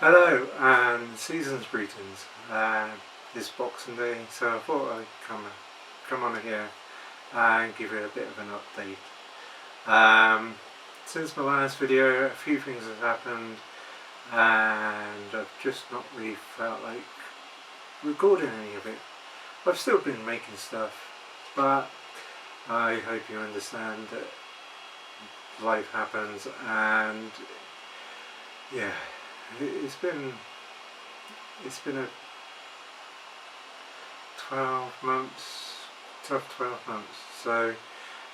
Hello and season's greetings. It's Boxing Day, so I thought I'd come on here and give you a bit of an update. Since my last video, a few things have happened and I've just not really felt like recording any of it. I've still been making stuff, but I hope you understand that life happens, and yeah, it's been a 12 months, tough 12 months. So,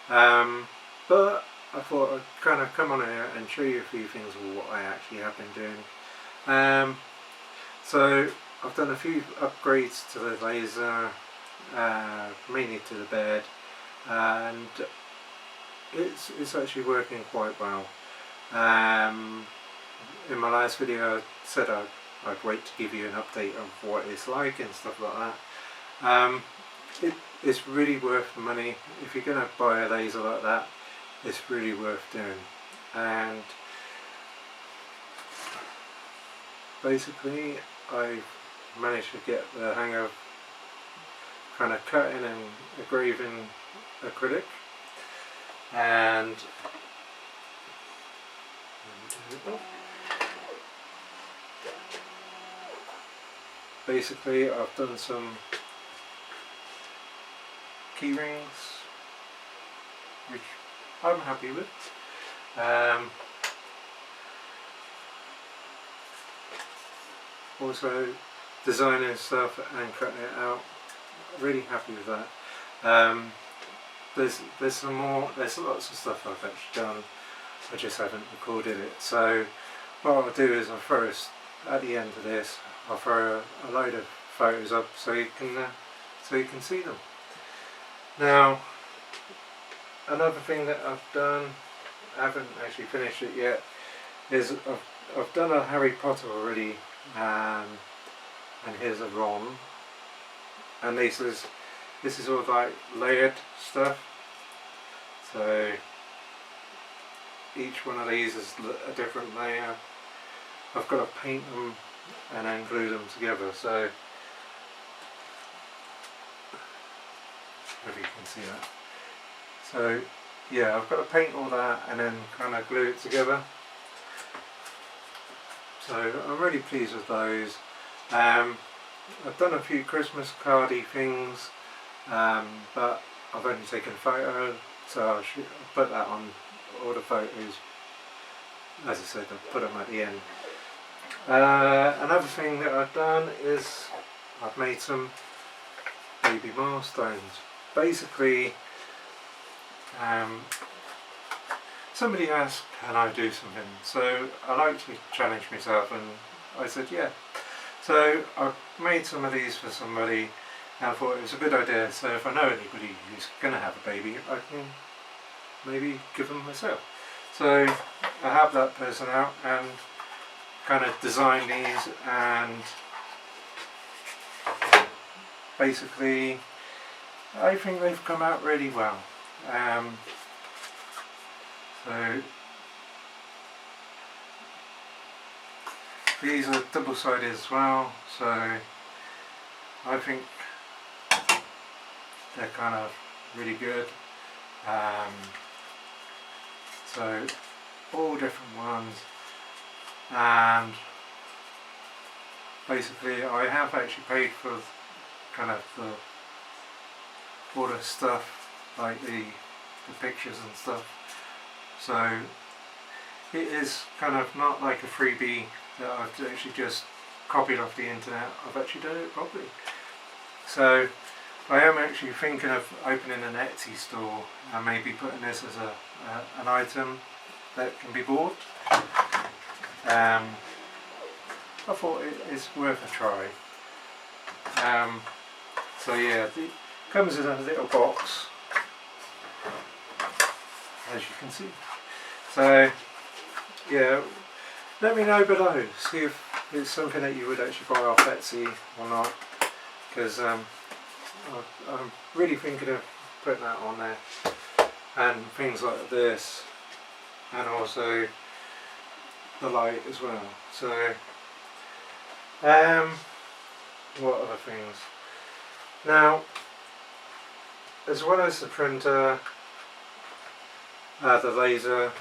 but I thought I'd kind of come on here and show you a few things of what I actually have been doing. So I've done a few upgrades to the laser, mainly to the bed, and it's actually working quite well. In my last video I said I'd wait to give you an update of what it's like and stuff like that. It's really worth the money. If you're going to buy a laser like that, it's really worth doing. And basically I've managed to get the hang of kind of cutting and engraving acrylic, and basically I've done some key rings which I'm happy with. Also designing stuff and cutting it out, really happy with that. There's lots of stuff I've actually done, I just haven't recorded it. So what I'll do is at the end of this I'll throw a load of photos up so you can see them. Now, another thing that I've done, I haven't actually finished it yet, is I've done a Harry Potter already, and here's a Ron, and this is all like layered stuff. So each one of these is a different layer. I've got to paint them and then glue them together. So if you can see that. So yeah, I've got to paint all that and then kind of glue it together. So I'm really pleased with those. I've done a few Christmas cardy things, but I've only taken a photo, so I'll put that on all the photos. As I said, I'll put them at the end. Another thing that I've done is I've made some baby milestones. Basically, somebody asked, can I do something? So I like to challenge myself, and I said yeah. So I've made some of these for somebody, and I thought it was a good idea. So if I know anybody who's going to have a baby, I can maybe give them myself. So I have that person out and kind of design these, and basically I think they've come out really well. So these are double-sided as well, so I think they're kind of really good. So all different ones, and basically I have actually paid for kind of all the stuff, like the pictures and stuff. So it is kind of not like a freebie that I've actually just copied off the internet. I've actually done it properly. So I am actually thinking of opening an Etsy store and maybe putting this as an item that can be bought. I thought it's worth a try. So yeah, it comes in a little box, as you can see. So yeah, let me know below, see if it's something that you would actually buy off Etsy or not, because I'm really thinking of putting that on there, and things like this, and also the light as well. So What other things? Now, as well as the printer, the laser,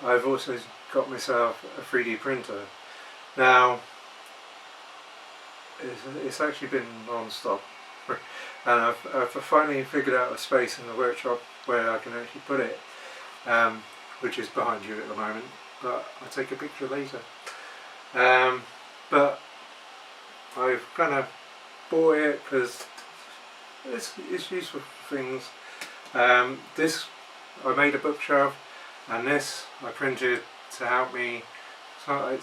I've also got myself a 3D printer. Now, it's actually been non-stop, and I've finally figured out a space in the workshop where I can actually put it, which is behind you at the moment, but I'll take a picture later. But I've kind of bought it because it's useful for things. This I made a bookshelf, and this I printed to help me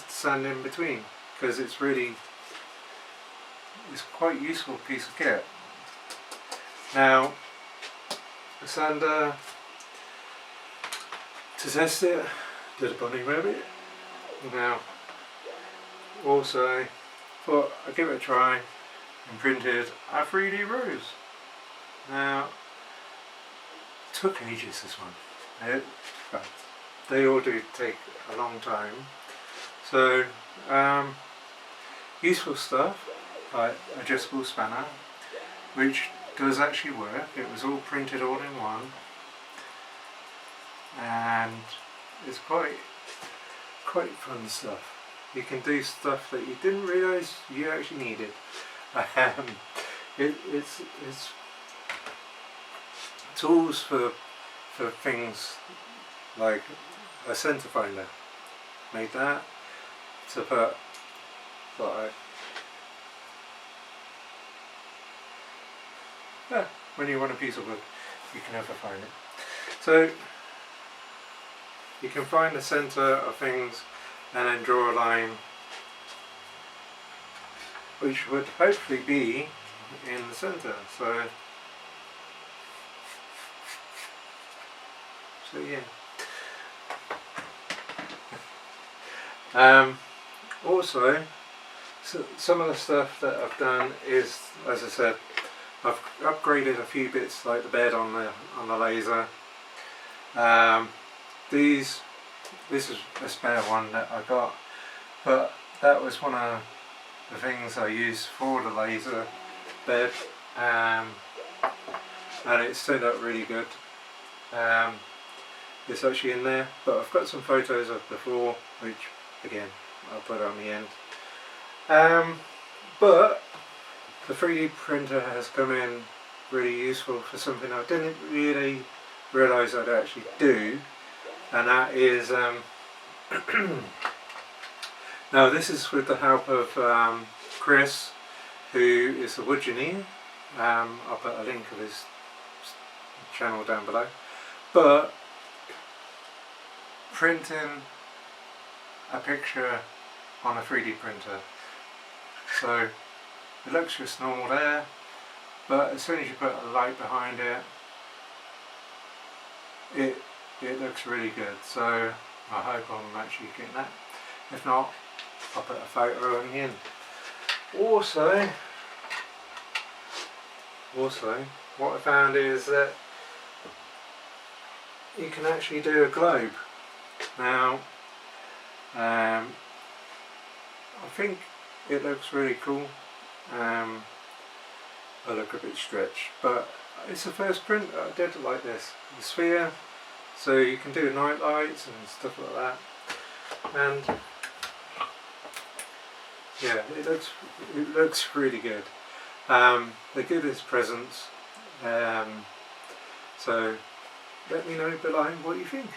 stand in between, because it's quite useful piece of kit. Now, the sander, to test it, did a bunny rabbit. Now, also thought I'd give it a try and printed a 3D rose. Now, it took ages, this one. They all do take a long time. So, useful stuff like adjustable spanner, which does actually work. It was all printed all in one, and it's quite fun stuff. You can do stuff that you didn't realise you actually needed. It's tools for things like a centre finder. Made that to put like, when you want a piece of wood, you can never find it. So you can find the centre of things and then draw a line which would hopefully be in the centre. So yeah. Also, some of the stuff that I've done is, as I said, I've upgraded a few bits like the bed on the laser. This is a spare one that I got, but that was one of the things I used for the laser bed, and it's turned out really good. It's actually in there, but I've got some photos of before, which again I'll put on the end. But the 3D printer has come in really useful for something I didn't really realise I'd actually do, and that is now this is with the help of Chris, who is the wood engineer. I'll put a link of his channel down below. But printing a picture on a 3D printer, so it looks just normal there, but as soon as you put a light behind it, it looks really good. So I hope I'm actually getting that. If not, I'll put a photo on the end. Also, what I found is that you can actually do a globe. Now, I think it looks really cool. I look a bit stretched, but it's the first print that I did like this. The sphere, so you can do night lights and stuff like that. And yeah, it looks really good. They're good as presents. So let me know below what you think.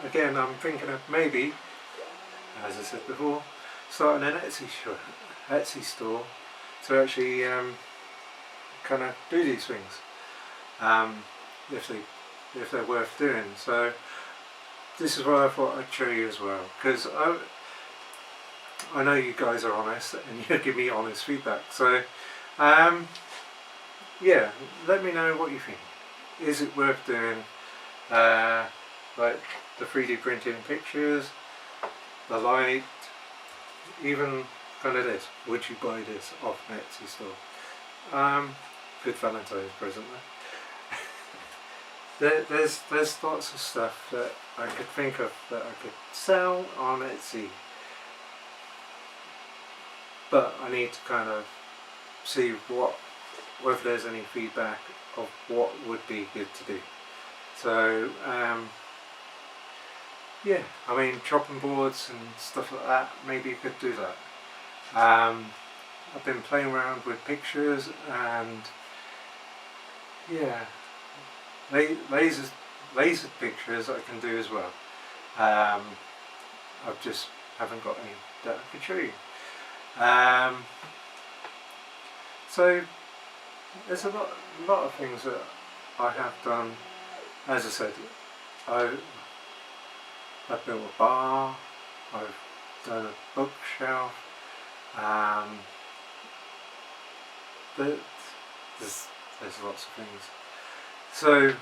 Again, I'm thinking of maybe, as I said before, starting an Etsy store to actually kind of do these things, if they're worth doing. So this is what I thought I'd show you as well, because I know you guys are honest and you give me honest feedback. So yeah, let me know what you think. Is it worth doing? Like the 3D printing pictures, the light, even kind of this. Would you buy this off an Etsy store? Good Valentine's present there. There's lots of stuff that I could think of that I could sell on Etsy but I need to kind of see whether there's any feedback of what would be good to do. So yeah, I mean, chopping boards and stuff like that, maybe you could do that. I've been playing around with pictures, and yeah, laser pictures I can do as well. I just haven't got any that I could show you. So there's a lot of things that I have done. As I said, I've built a bar, I've done a bookshelf, there's lots of things. So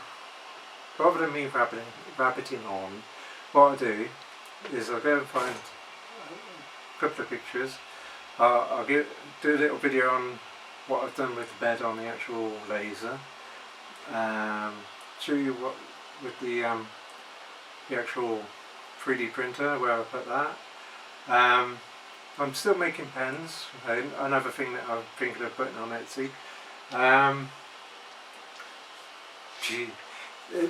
rather than me rabbiting on, what I do is I go and find a couple of pictures. I'll do a little video on what I've done with the bed on the actual laser. Show you what with the actual 3D printer, where I put that. I'm still making pens, another thing that I'm thinking of putting on Etsy.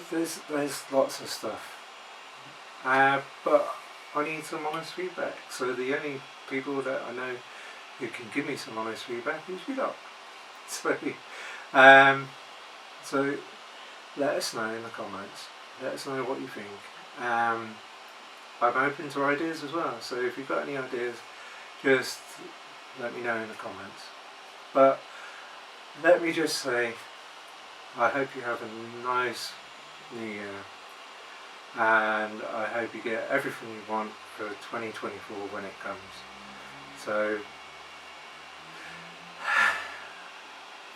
There's lots of stuff, but I need some honest feedback. So the only people that I know who can give me some honest feedback is you lot. So let us know in the comments. Let us know what you think. I'm open to ideas as well, so if you've got any ideas, just let me know in the comments. But let me just say, I hope you have a nice new year, and I hope you get everything you want for 2024 when it comes. So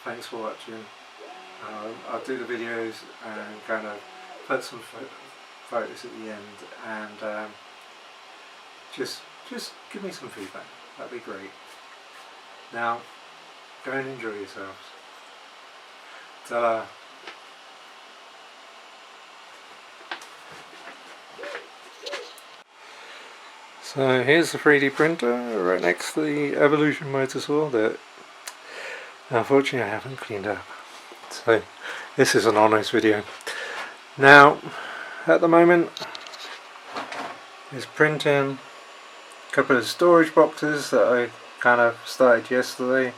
thanks for watching. I'll do the videos and kind of put some photos at the end, and just give me some feedback. That'd be great. Now go and enjoy yourselves. Ta-da. So here's the 3D printer right next to the Evolution motor saw that unfortunately I haven't cleaned up. So this is an honest video. Now at the moment it's printing a couple of storage boxes that I kind of started yesterday.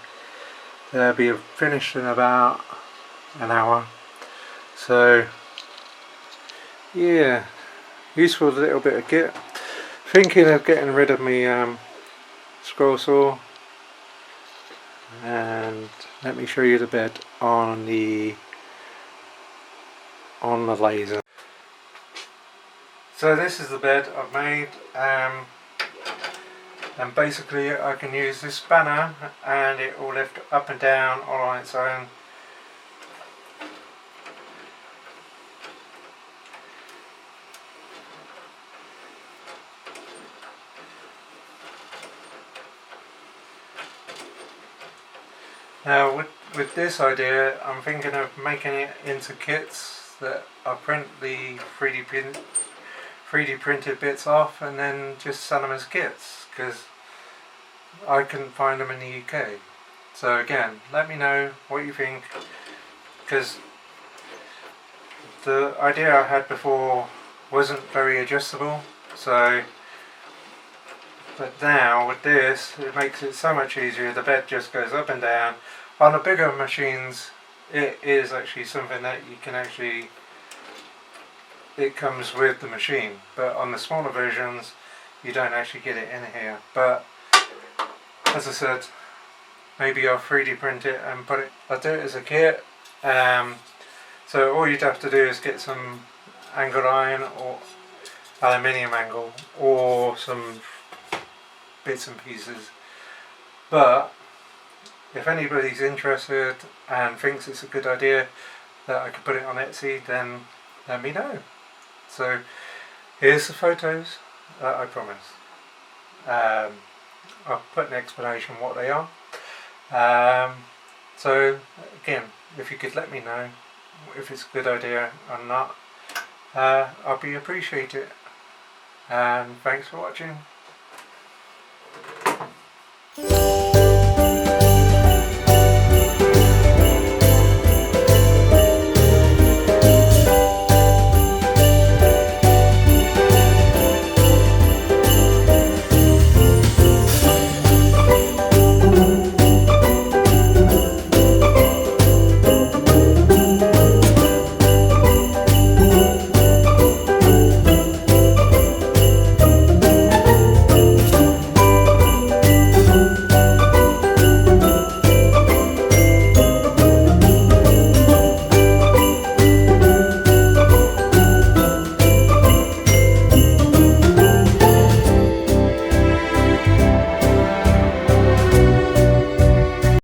They'll be finished in about an hour. So yeah, useful little bit of kit. Thinking of getting rid of my scroll saw, and let me show you the bed on the laser. So this is the bed I've made, and basically I can use this spanner and it will lift up and down all on its own. Now with this idea, I'm thinking of making it into kits that I print the 3D printed bits off and then just sell them as kits, because I couldn't find them in the UK. So again, let me know what you think, because the idea I had before wasn't very adjustable. So but now with this, it makes it so much easier. The bed just goes up and down. On the bigger machines, it is actually something that you can actually, it comes with the machine. But on the smaller versions, you don't actually get it in here. But as I said, maybe I'll 3D print it and I'll do it as a kit. So all you'd have to do is get some angled iron or aluminium angle or some bits and pieces. But if anybody's interested and thinks it's a good idea that I could put it on Etsy, then let me know. So here's the photos that I promised. I'll put an explanation what they are. So again, if you could let me know if it's a good idea or not, I'll be appreciated. And thanks for watching.